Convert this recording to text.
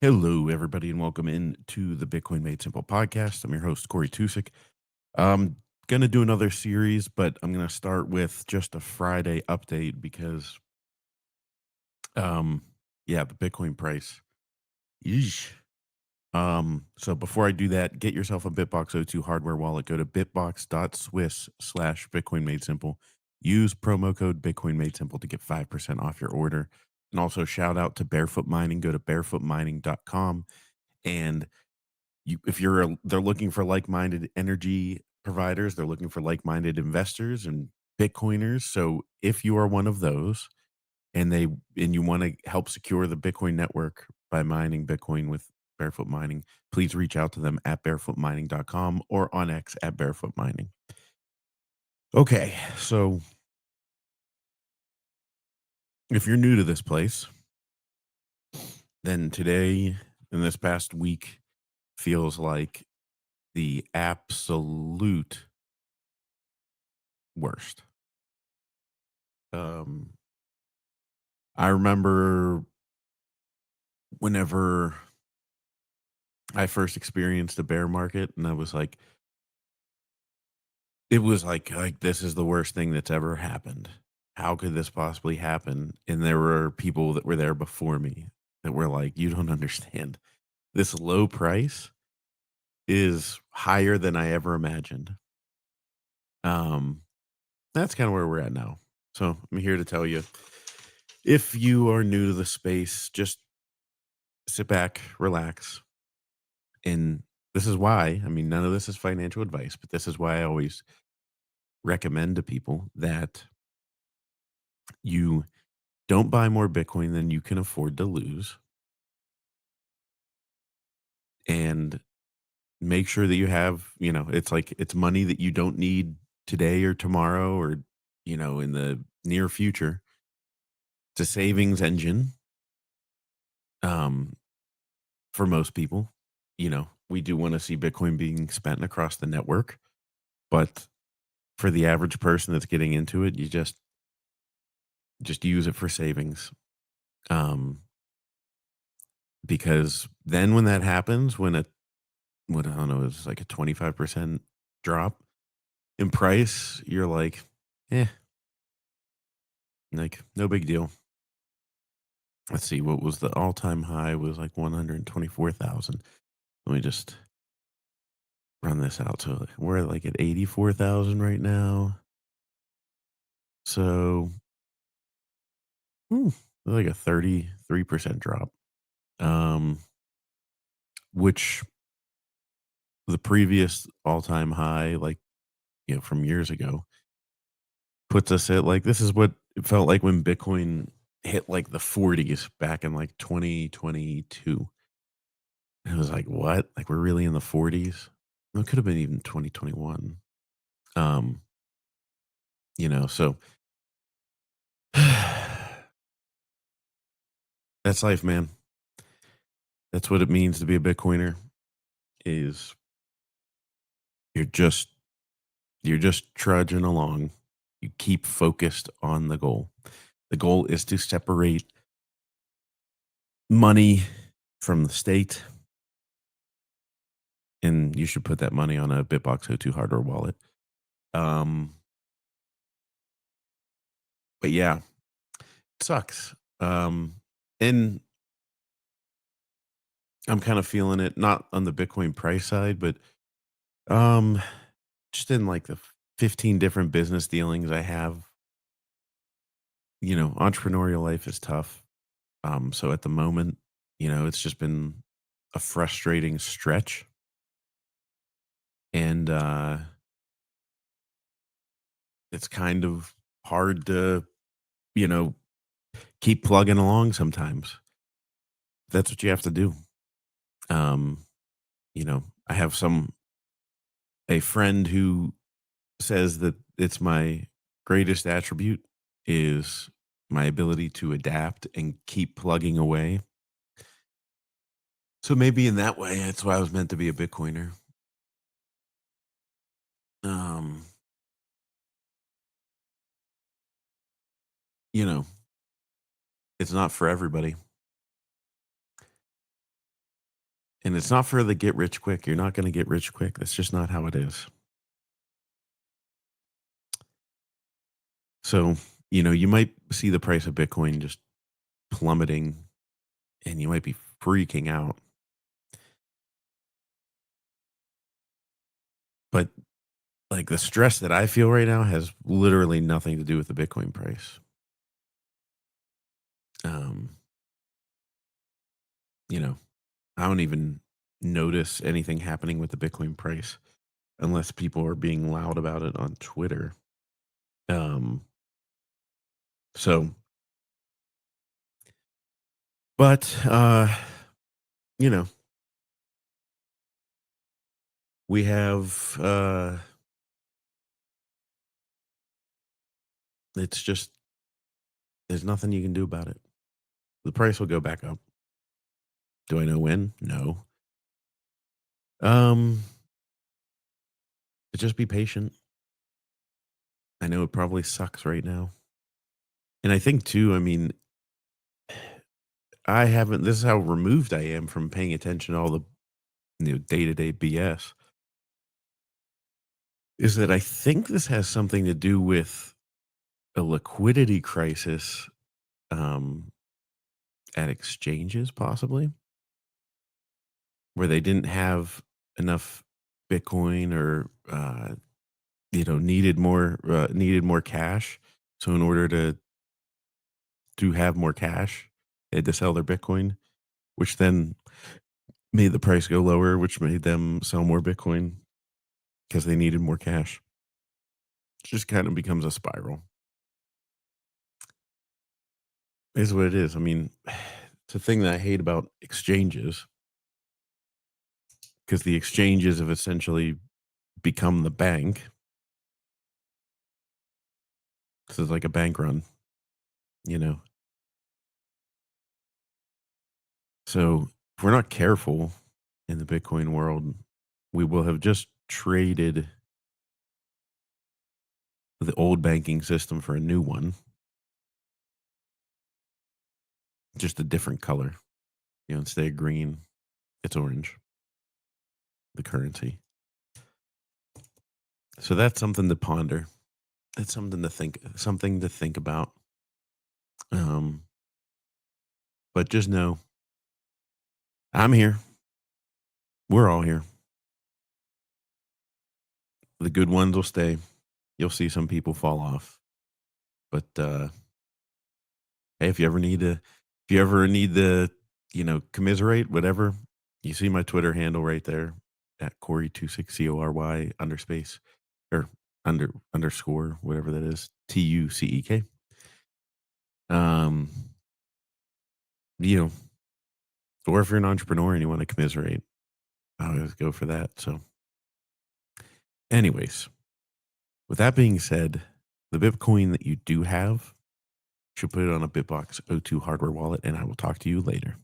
Hello, everybody, and welcome in to the Bitcoin Made Simple podcast. I'm your host, Corey Tusick. I'm going to do another series, but I'm going to start with just a Friday update because, um, yeah, the Bitcoin price. Yeesh. So before I do that, get yourself a Bitbox O2 hardware wallet. Go to bitbox.swiss/Bitcoin Made Simple. Use promo code Bitcoin Made Simple to get 5% off your order. And also shout out to Barefoot Mining. Go to barefootmining.com and if they're looking for like-minded energy providers, they're looking for like-minded investors and Bitcoiners. So if you are one of those and you want to help secure the Bitcoin network by mining Bitcoin with Barefoot Mining, please reach out to them at barefootmining.com or on X at Barefoot Mining. Okay, so if you're new to this place, then today and this past week feels like the absolute worst. Um, I remember whenever I first experienced a bear market, and I was like, it was like this is the worst thing that's ever happened. How could this possibly happen? And there were people that were there before me that were like, you don't understand. This low price is higher than I ever imagined. Um, that's kind of where we're at now. So I'm here to tell you, if you are new to the space, just sit back, relax, and this is why, I mean, none of this is financial advice, but this is why I always recommend to people that you don't buy more Bitcoin than you can afford to lose, and make sure that you have, it's like it's money that you don't need today or tomorrow or, in the near future. It's a savings engine, um, for most people. We do want to see Bitcoin being spent across the network, but for the average person that's getting into it, you just use it for savings. Um, because then when that happens, what I don't know, it's like a 25% drop in price, you're eh, like no big deal. Let's see, what was the all-time high was like 124,000. Let me just run this out. So we're like at 84,000 right now. So, hmm, like a 33% drop. Um, which the previous all-time high, like, from years ago, puts us at like this is what it felt like when Bitcoin hit like the 40s back in like 2022. It was like, what? Like we're really in the 40s? It could have been even 2021. Um, so that's life, man. That's what it means to be a Bitcoiner is you're just you're just trudging along. You keep focused on the goal. The goal is to separate money from the state, and you should put that money on a Bitbox O2 hardware wallet. Um, but yeah, it sucks. And I'm kind of feeling it, not on the Bitcoin price side, but um, just in like the 15 different business dealings I have. Entrepreneurial life is tough. So at the moment, it's just been a frustrating stretch, and it's kind of hard to, you know, keep plugging along sometimes. That's what you have to do. Um, I have a friend who says that it's my greatest attribute is my ability to adapt and keep plugging away. So maybe in that way, that's why I was meant to be a Bitcoiner. Um, you know, it's not for everybody. And it's not for the get rich quick. You're not going to get rich quick. That's just not how it is. So, you might see the price of Bitcoin just plummeting and you might be freaking out. But like the stress that I feel right now has literally nothing to do with the Bitcoin price. Um, you know, I don't even notice anything happening with the Bitcoin price unless people are being loud about it on Twitter. Um, so, but you know, we have it's just there's nothing you can do about it. The price will go back up. Do I know when? No. Um, just be patient. I know it probably sucks right now. And I think too, I mean, I haven't this is how removed I am from paying attention to all the day-to-day BS. Is that I think this has something to do with a liquidity crisis um at exchanges possibly where they didn't have enough Bitcoin or needed more cash. So in order to have more cash, they had to sell their Bitcoin, which then made the price go lower, which made them sell more Bitcoin because they needed more cash. It just kind of becomes a spiral. Is what it is. I mean, it's a thing that I hate about exchanges because the exchanges have essentially become the bank. This is like a bank run, you know. So if we're not careful in the Bitcoin world, we will have just traded the old banking system for a new one, just a different color. Instead of green, it's orange, the currency. So that's something to ponder. It's something to think about. Um, but just know I'm here. We're all here. The good ones will stay. You'll see some people fall off. But hey, if you ever need to, commiserate, whatever, you see my Twitter handle right there at Corey26 CORY underspace or underscore, whatever that is, TUCEK. Um, you know, or if you're an entrepreneur and you want to commiserate, I always go for that. So, anyways, with that being said, the Bitcoin that you do have should put it on a Bitbox O2 hardware wallet, and I will talk to you later.